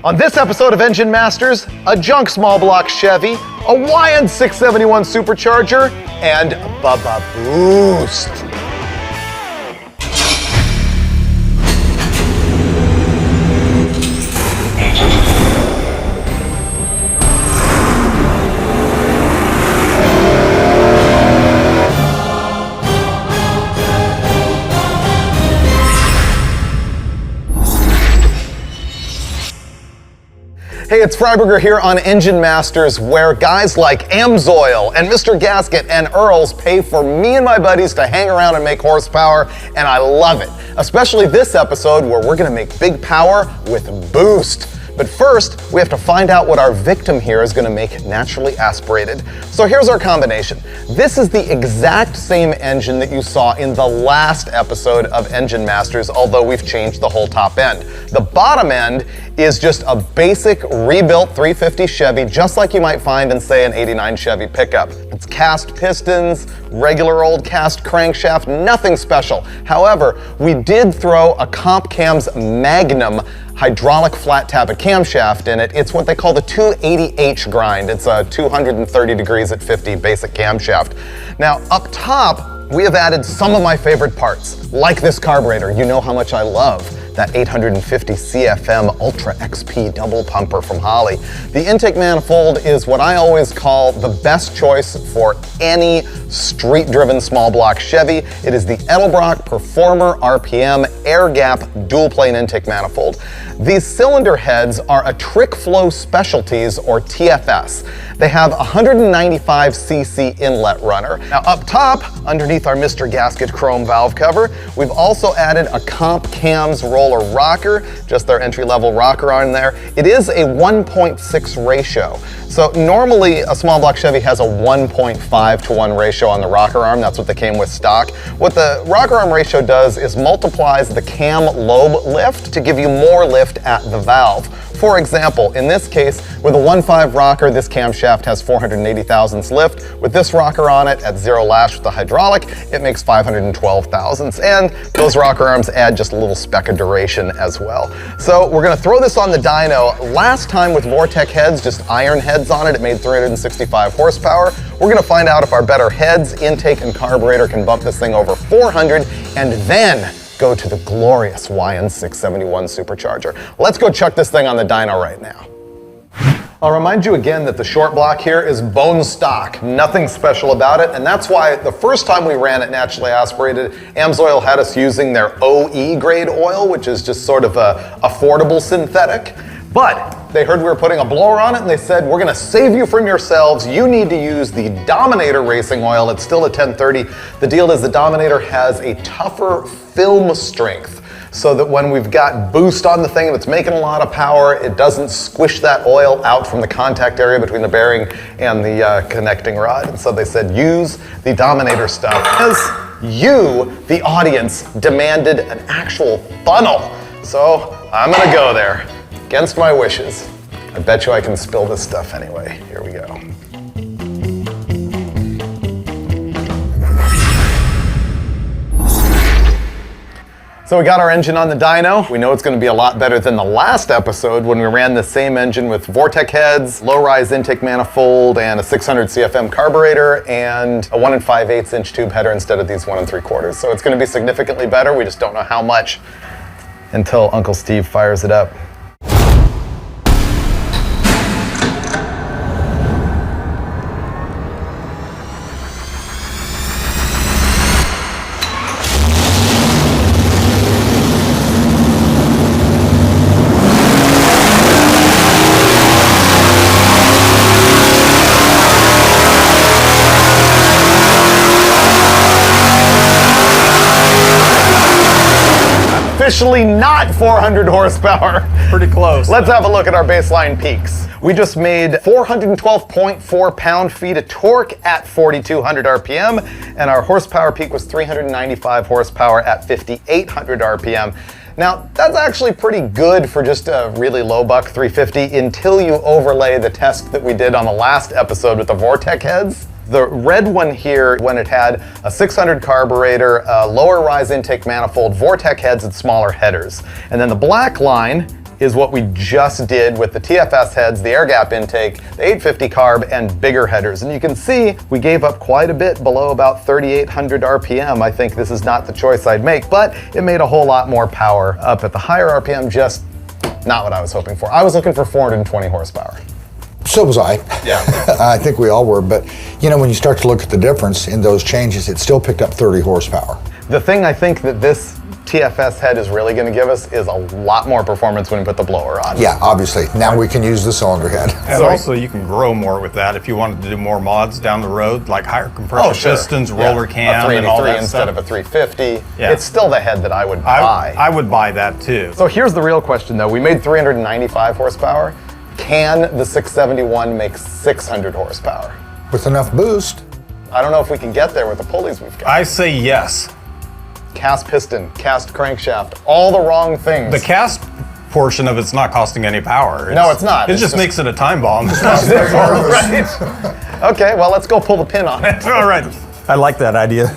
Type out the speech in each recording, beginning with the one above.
On this episode of Engine Masters, a junk small block Chevy, a YN671 Supercharger, and Bubba Boost. Hey, it's Freiberger here on Engine Masters, where guys like Amsoil and Mr. Gasket and Earls pay for me and my buddies to hang around and make horsepower, and I love it. Especially this episode where we're gonna make big power with boost. But first, we have to find out what our victim here is gonna make naturally aspirated. So here's our combination. This is the exact same engine that you saw in the last episode of Engine Masters, although we've changed the whole top end. The bottom end is just a basic rebuilt 350 Chevy, just like you might find in, say, an 89 Chevy pickup. It's cast pistons, regular old cast crankshaft, nothing special. However, we did throw a Comp Cam's Magnum hydraulic flat tappet camshaft in it. It's what they call the 280H grind. It's a 230 degrees at 50 basic camshaft. Now, up top, we have added some of my favorite parts, like this carburetor. You know how much I love that 850 CFM Ultra XP double pumper from Holley. The intake manifold is what I always call the best choice for any street-driven small block Chevy. It is the Edelbrock Performer RPM air gap dual plane intake manifold. These cylinder heads are a Trick Flow Specialties, or TFS. They have a 195cc inlet runner. Now up top, underneath our Mr. Gasket chrome valve cover, we've also added a Comp Cam's roller rocker, just their entry-level rocker on there. It is a 1.6 ratio. So normally a small block Chevy has a 1.5 to 1 ratio on the rocker arm. That's what they came with stock. What the rocker arm ratio does is multiplies the cam lobe lift to give you more lift at the valve. For example, in this case, with a 1.5 rocker, this camshaft has 480 thousandths lift. With this rocker on it at 0 lash with the hydraulic, it makes 512 thousandths. And those rocker arms add just a little speck of duration as well. So we're gonna throw this on the dyno. Last time with Vortec heads, just iron heads on it made 365 horsepower. We're gonna find out if our better heads, intake, and carburetor can bump this thing over 400, and then go to the glorious YN671 Supercharger. Let's go chuck this thing on the dyno right now. I'll remind you again that the short block here is bone stock, nothing special about it, and that's why the first time we ran it naturally aspirated, Amsoil had us using their OE grade oil, which is just sort of a affordable synthetic. But they heard we were putting a blower on it, and they said, we're gonna save you from yourselves. You need to use the Dominator racing oil. It's still a 1030. The deal is the Dominator has a tougher film strength, so that when we've got boost on the thing and it's making a lot of power, it doesn't squish that oil out from the contact area between the bearing and the connecting rod. And so they said, use the Dominator stuff. As you, the audience, demanded an actual funnel. So I'm gonna go there. Against my wishes. I bet you I can spill this stuff anyway. Here we go. So we got our engine on the dyno. We know it's gonna be a lot better than the last episode when we ran the same engine with Vortec heads, low-rise intake manifold, and a 600 CFM carburetor, and a 1 5/8 inch tube header instead of these 1 3/4. So it's gonna be significantly better. We just don't know how much until Uncle Steve fires it up. Officially not 400 horsepower. Pretty close. Let's have a look at our baseline peaks. We just made 412.4 pound-feet of torque at 4,200 RPM, and our horsepower peak was 395 horsepower at 5,800 RPM. Now, that's actually pretty good for just a really low buck 350 until you overlay the test that we did on the last episode with the Vortec heads. The red one here, when it had a 600 carburetor, a lower rise intake manifold, Vortec heads, and smaller headers. And then the black line is what we just did with the TFS heads, the air gap intake, the 850 carb, and bigger headers. And you can see we gave up quite a bit below about 3,800 RPM. I think this is not the choice I'd make, but it made a whole lot more power up at the higher RPM, just not what I was hoping for. I was looking for 420 horsepower. So was I. Yeah. I think we all were, but you know, when you start to look at the difference in those changes, it still picked up 30 horsepower. The thing I think that this TFS head is really going to give us is a lot more performance when we put the blower on. Yeah, obviously. Now we can use the cylinder head. And also you can grow more with that if you wanted to do more mods down the road, like higher compression pistons, roller cam, and all that instead stuff. of a 350. Yeah. It's still the head that I would buy. I would buy that too. So here's the real question though. We made 395 horsepower. Can the 671 make 600 horsepower? With enough boost. I don't know if we can get there with the pulleys we've got. I say yes. Cast piston, cast crankshaft, all the wrong things. The cast portion of it's not costing any power. No, it's not. It just makes it a time bomb. Right. Okay, well, let's go pull the pin on it. All right. I like that idea.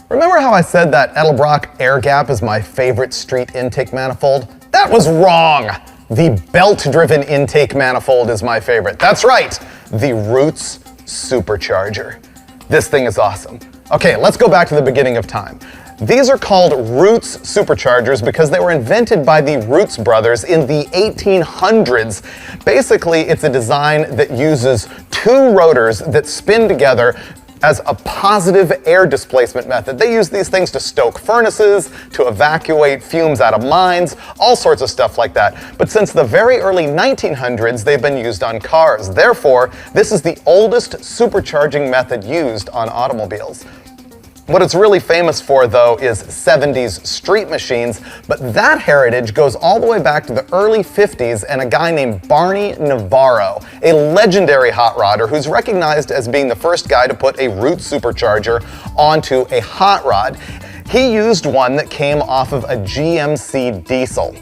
Remember how I said that Edelbrock air gap is my favorite street intake manifold? That was wrong. The belt-driven intake manifold is my favorite. That's right, the Roots Supercharger. This thing is awesome. Okay, let's go back to the beginning of time. These are called Roots Superchargers because they were invented by the Roots brothers in the 1800s. Basically, it's a design that uses two rotors that spin together as a positive air displacement method. They use these things to stoke furnaces, to evacuate fumes out of mines, all sorts of stuff like that. But since the very early 1900s, they've been used on cars. Therefore, this is the oldest supercharging method used on automobiles. What it's really famous for, though, is 70s street machines, but that heritage goes all the way back to the early 50s and a guy named Barney Navarro, a legendary hot rodder who's recognized as being the first guy to put a Roots supercharger onto a hot rod. He used one that came off of a GMC diesel.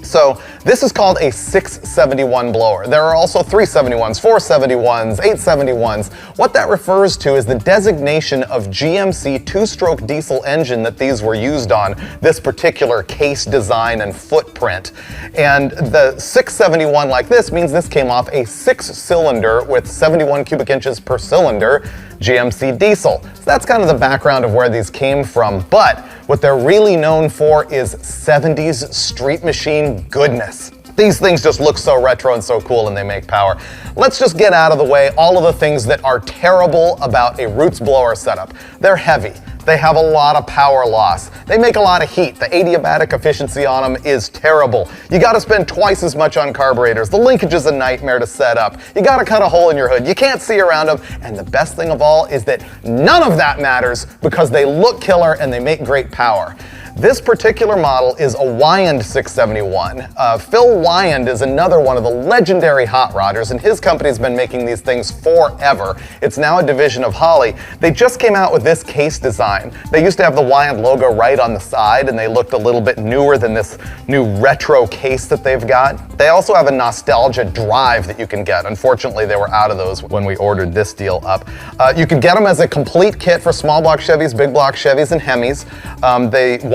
So this is called a 671 blower. There are also 371s, 471s, 871s. What that refers to is the designation of GMC two-stroke diesel engine that these were used on, this particular case design and footprint. And the 671 like this means this came off a 6-cylinder with 71 cubic inches per cylinder GMC diesel. So that's kind of the background of where these came from, but what they're really known for is 70s street machine goodness. These things just look so retro and so cool and they make power. Let's just get out of the way all of the things that are terrible about a Roots blower setup. They're heavy. They have a lot of power loss. They make a lot of heat. The adiabatic efficiency on them is terrible. You gotta spend twice as much on carburetors. The linkage is a nightmare to set up. You gotta cut a hole in your hood. You can't see around them. And the best thing of all is that none of that matters because they look killer and they make great power. This particular model is a Wyand 671. Phil Wyand is another one of the legendary hot rodders, and his company's been making these things forever. It's now a division of Holley. They just came out with this case design. They used to have the Wyand logo right on the side, and they looked a little bit newer than this new retro case that they've got. They also have a nostalgia drive that you can get. Unfortunately, they were out of those when we ordered this deal up. You can get them as a complete kit for small block Chevys, big block Chevys, and Hemis.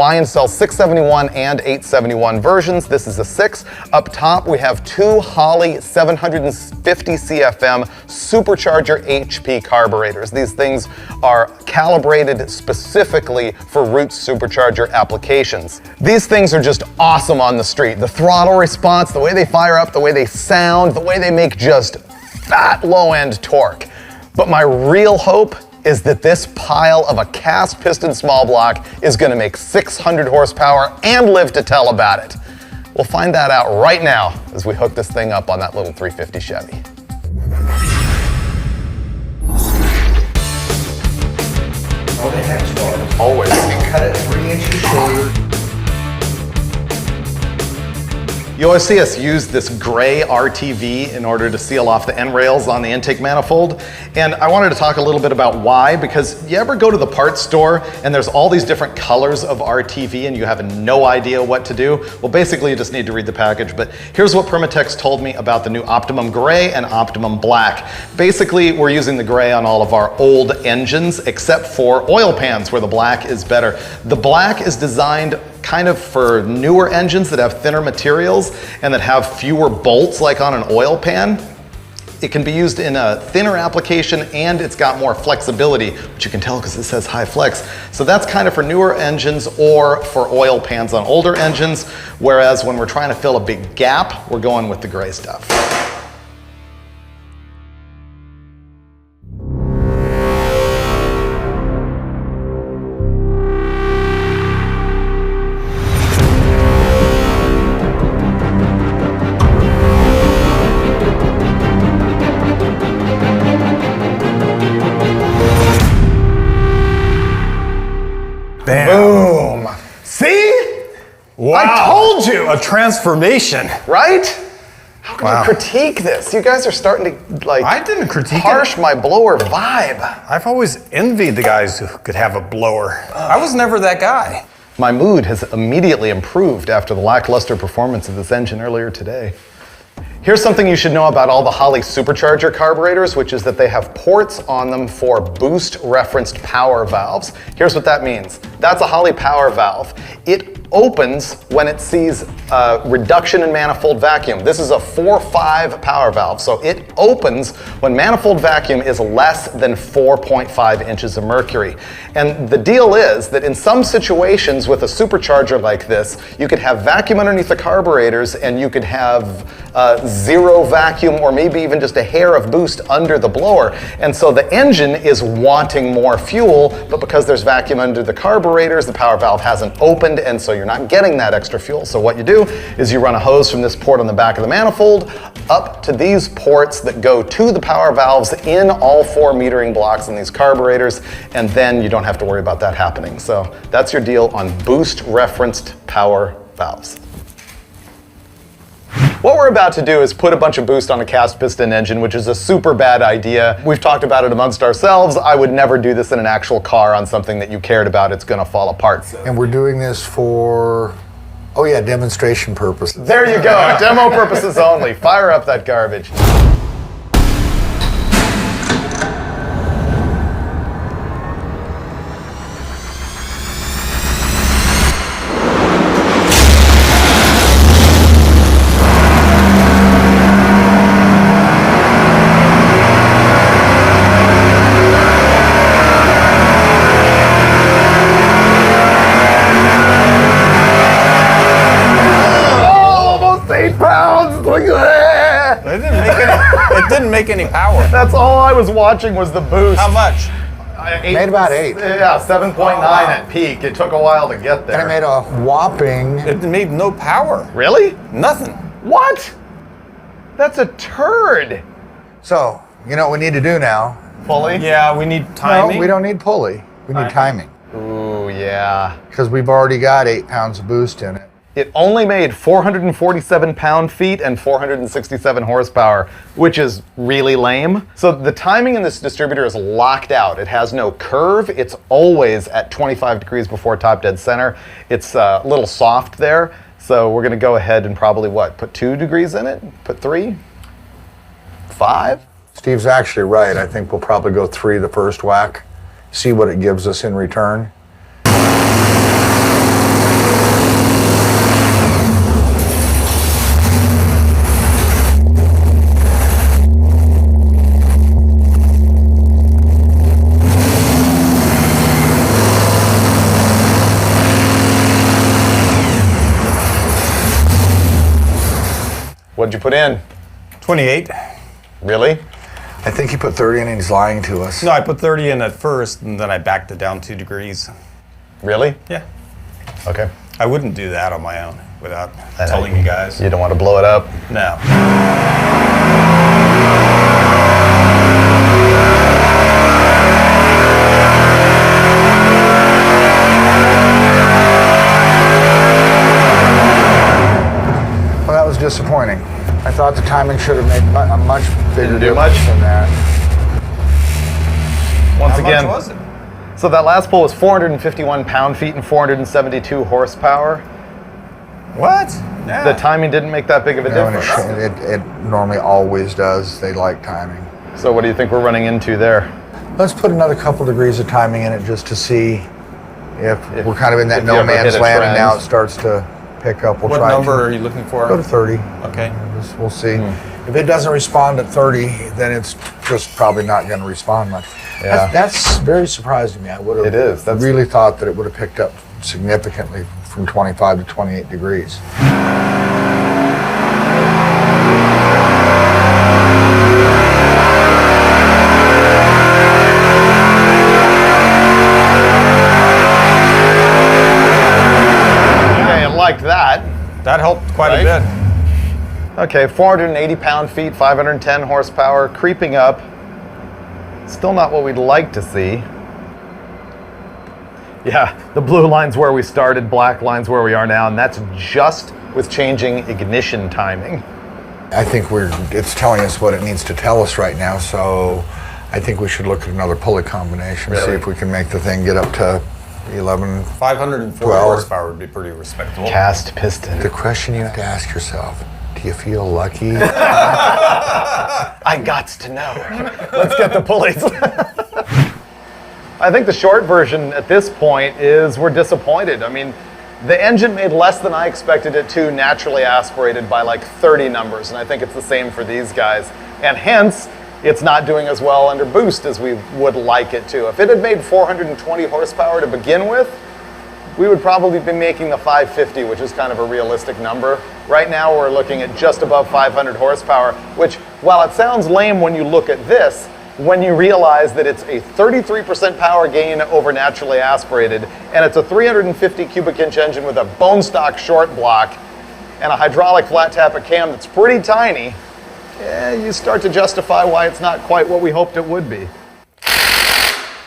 Wyand sells 671 and 871 versions. This is a 6. Up top, we have two Holley 750 CFM Supercharger HP carburetors. These things are calibrated specifically for Roots Supercharger applications. These things are just awesome on the street. The throttle response, the way they fire up, the way they sound, the way they make just fat low-end torque. But my real hope is that this pile of a cast piston small block is gonna make 600 horsepower and live to tell about it. We'll find that out right now as we hook this thing up on that little 350 Chevy. Oh, the hex bar. Always. Cut it 3 inches shorter. You always see us use this gray RTV in order to seal off the end rails on the intake manifold. And I wanted to talk a little bit about why, because you ever go to the parts store and there's all these different colors of RTV and you have no idea what to do? Well, basically you just need to read the package, but here's what Permatex told me about the new Optimum Gray and Optimum Black. Basically, we're using the gray on all of our old engines except for oil pans where the black is better. The black is designed kind of for newer engines that have thinner materials and that have fewer bolts like on an oil pan. It can be used in a thinner application and it's got more flexibility, which you can tell because it says high flex. So that's kind of for newer engines or for oil pans on older engines, whereas when we're trying to fill a big gap, we're going with the gray stuff. Bam. Boom. See? Wow. I told you. A transformation. Right? How can Wow. you critique this? You guys are starting to like I didn't critique harsh my blower vibe. I've always envied the guys who could have a blower. I was never that guy. My mood has immediately improved after the lackluster performance of this engine earlier today. Here's something you should know about all the Holley Supercharger carburetors, which is that they have ports on them for boost referenced power valves. Here's what that means. That's a Holley power valve. It opens when it sees a reduction in manifold vacuum. This is a 4.5 power valve, so it opens when manifold vacuum is less than 4.5 inches of mercury. And the deal is that in some situations with a supercharger like this, you could have vacuum underneath the carburetors and you could have zero vacuum or maybe even just a hair of boost under the blower. And so the engine is wanting more fuel, but because there's vacuum under the carburetors, the power valve hasn't opened, and so you're not getting that extra fuel. So what you do is you run a hose from this port on the back of the manifold up to these ports that go to the power valves in all 4 metering blocks in these carburetors, and then you don't have to worry about that happening. So that's your deal on boost referenced power valves. What we're about to do is put a bunch of boost on a cast piston engine, which is a super bad idea. We've talked about it amongst ourselves. I would never do this in an actual car on something that you cared about. It's gonna fall apart. And we're doing this for, oh yeah, demonstration purposes. There you go, demo purposes only. Fire up that garbage. It didn't make any power. That's all I was watching was the boost. How much? Made about 8. Yeah, 7.9 at peak. It took a while to get there. And it made a whopping. It made no power. Really? Nothing. What? That's a turd. So, you know what we need to do now? Pulley? Yeah, we need timing. No, we don't need pulley. We need timing. Ooh, yeah. Because we've already got 8 pounds of boost in it. It only made 447 pound-feet and 467 horsepower, which is really lame. So the timing in this distributor is locked out. It has no curve. It's always at 25 degrees before top dead center. It's a little soft there. So we're gonna go ahead and probably what? Put 2 degrees in it? Put 3? 5? Steve's actually right. I think we'll probably go 3 the first whack, see what it gives us in return. What'd you put in? 28. Really? I think he put 30 in and he's lying to us. No, I put 30 in at first, and then I backed it down 2 degrees. Really? Yeah. Okay. I wouldn't do that on my own without telling you guys. You don't want to blow it up? No. Well, that was disappointing. I thought the timing should have made a much bigger Didn't do difference much? than that. Once How again. much was it? So that last pull was 451 pound-feet and 472 horsepower. What? Yeah. The timing didn't make that big of a You know, and difference. it normally always does. They like timing. So what do you think we're running into there? Let's put another couple degrees of timing in it just to see If we're kind of in that no man's land and now it starts to pick up, we'll what try. What number are you looking for? Go to 30. Okay. We'll see. If it doesn't respond at 30, then it's just probably not going to respond much. Yeah. That's very surprising to me. I would have It is. That's really thought that it would have picked up significantly from 25 to 28 degrees. like that. That helped quite a bit. Okay, 480 pound-feet, 510 horsepower, creeping up. Still not what we'd like to see. Yeah, the blue line's where we started, black line's where we are now, and that's just with changing ignition timing. I think it's telling us what it needs to tell us right now, so I think we should look at another pulley combination, see if we can make the thing get up to 11, 540 horsepower would be pretty respectable. Cast piston. The question you have to ask yourself, do you feel lucky? I gots to know. Let's get the pulleys. I think the short version at this point is we're disappointed. I mean, the engine made less than I expected it to, naturally aspirated by like 30 numbers, and I think it's the same for these guys. And hence, it's not doing as well under boost as we would like it to. If it had made 420 horsepower to begin with, we would probably be making the 550, which is kind of a realistic number. Right now, we're looking at just above 500 horsepower, which, while it sounds lame when you look at this, when you realize that it's a 33% power gain over naturally aspirated, and it's a 350 cubic inch engine with a bone stock short block and a hydraulic flat tappet cam that's pretty tiny, you start to justify why it's not quite what we hoped it would be.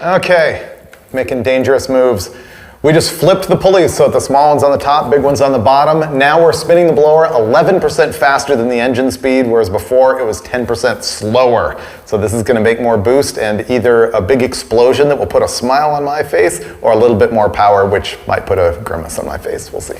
Okay, making dangerous moves. We just flipped the pulleys so that the small one's on the top, big one's on the bottom. Now we're spinning the blower 11% faster than the engine speed, whereas before it was 10% slower. So this is gonna make more boost and either a big explosion that will put a smile on my face or a little bit more power, which might put a grimace on my face, we'll see.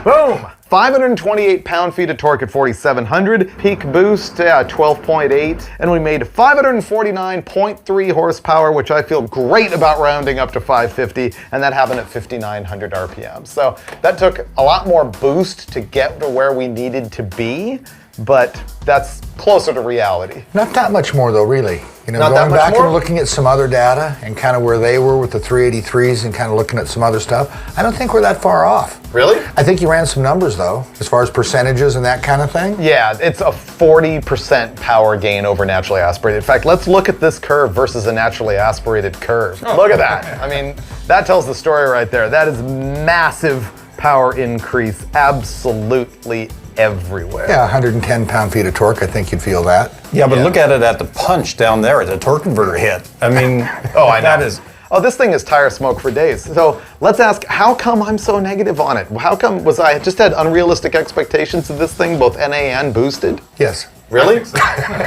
Boom! 528 pound-feet of torque at 4,700, peak boost, 12.8, and we made 549.3 horsepower, which I feel great about rounding up to 550, and that happened at 5,900 RPM. So that took a lot more boost to get to where we needed to be, but that's closer to reality. Not that much more though, really. You know, Not that going much back more? and looking at some other data and kind of where they were with the 383s and kind of looking at some other stuff, I don't think we're that far off. Really? I think you ran some numbers though, as far as percentages and that kind of thing. Yeah, it's a 40% power gain over naturally aspirated. In fact, let's look at this curve versus a naturally aspirated curve. Look at that. I mean, that tells the story right there. That is massive power increase, absolutely everywhere. Yeah, 110 pound-feet of torque, I think you'd feel that. Yeah, but look at it at the punch down there at the torque converter hit. I mean, Oh, I know. that is... Oh, this thing is tire smoke for days. So let's ask, how come I'm so negative on it? How come I just had unrealistic expectations of this thing, both NA and boosted? Yes. Really?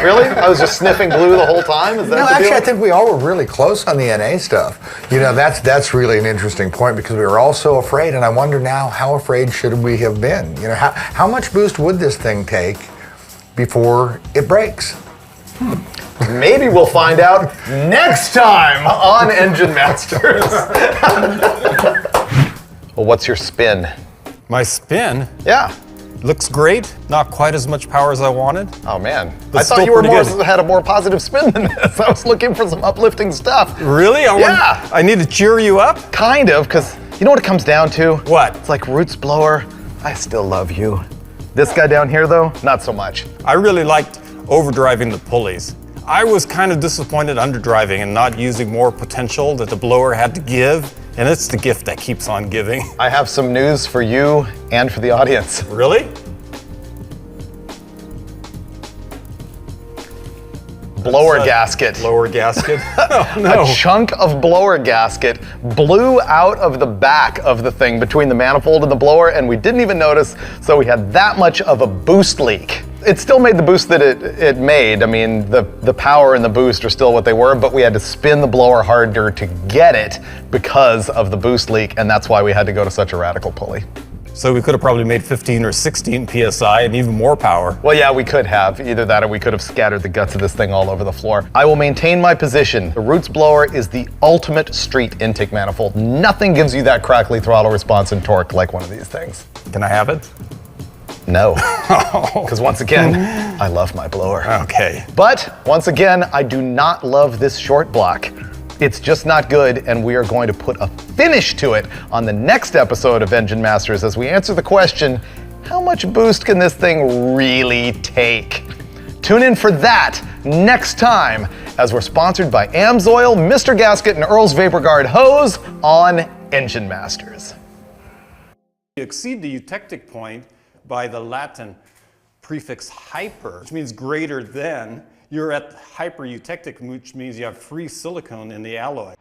Really? I was just sniffing glue the whole time? Is that No, the actually, deal? I think we all were really close on the NA stuff. You know, that's really an interesting point because we were all so afraid, and I wonder now, how afraid should we have been? You know, how much boost would this thing take before it breaks? Maybe we'll find out next time on Engine Masters. Well, what's your spin? My spin Yeah. looks great. Not quite as much power as I wanted. Oh man, But I thought still you were pretty good. had a more positive spin than this. I was looking for some uplifting stuff. Really? Yeah. I need to cheer you up? Kind of, because you know what it comes down to? What? It's like Roots Blower, I still love you. This guy down here though, not so much. I really liked overdriving the pulleys. I was kind of disappointed underdriving and not using more potential that the blower had to give, and it's the gift that keeps on giving. I have some news for you and for the audience. Really? blower gasket. Blower gasket? Oh, no. A chunk of blower gasket blew out of the back of the thing between the manifold and the blower, and we didn't even notice, so we had that much of a boost leak. It still made the boost that it made. I mean, the power and the boost are still what they were, but we had to spin the blower harder to get it because of the boost leak, and that's why we had to go to such a radical pulley. So we could have probably made 15 or 16 PSI and even more power. Well, yeah, we could have. Either that or we could have scattered the guts of this thing all over the floor. I will maintain my position. The Roots blower is the ultimate street intake manifold. Nothing gives you that crackly throttle response and torque like one of these things. Can I have it? No, because once again, I love my blower. Okay. But once again, I do not love this short block. It's just not good, and we are going to put a finish to it on the next episode of Engine Masters as we answer the question, how much boost can this thing really take? Tune in for that next time as we're sponsored by AMSOIL, Mr. Gasket, and Earl's Vapor Guard hose on Engine Masters. You exceed the eutectic point by the Latin prefix hyper, which means greater than. You're at hyper eutectic, which means you have free silicone in the alloy.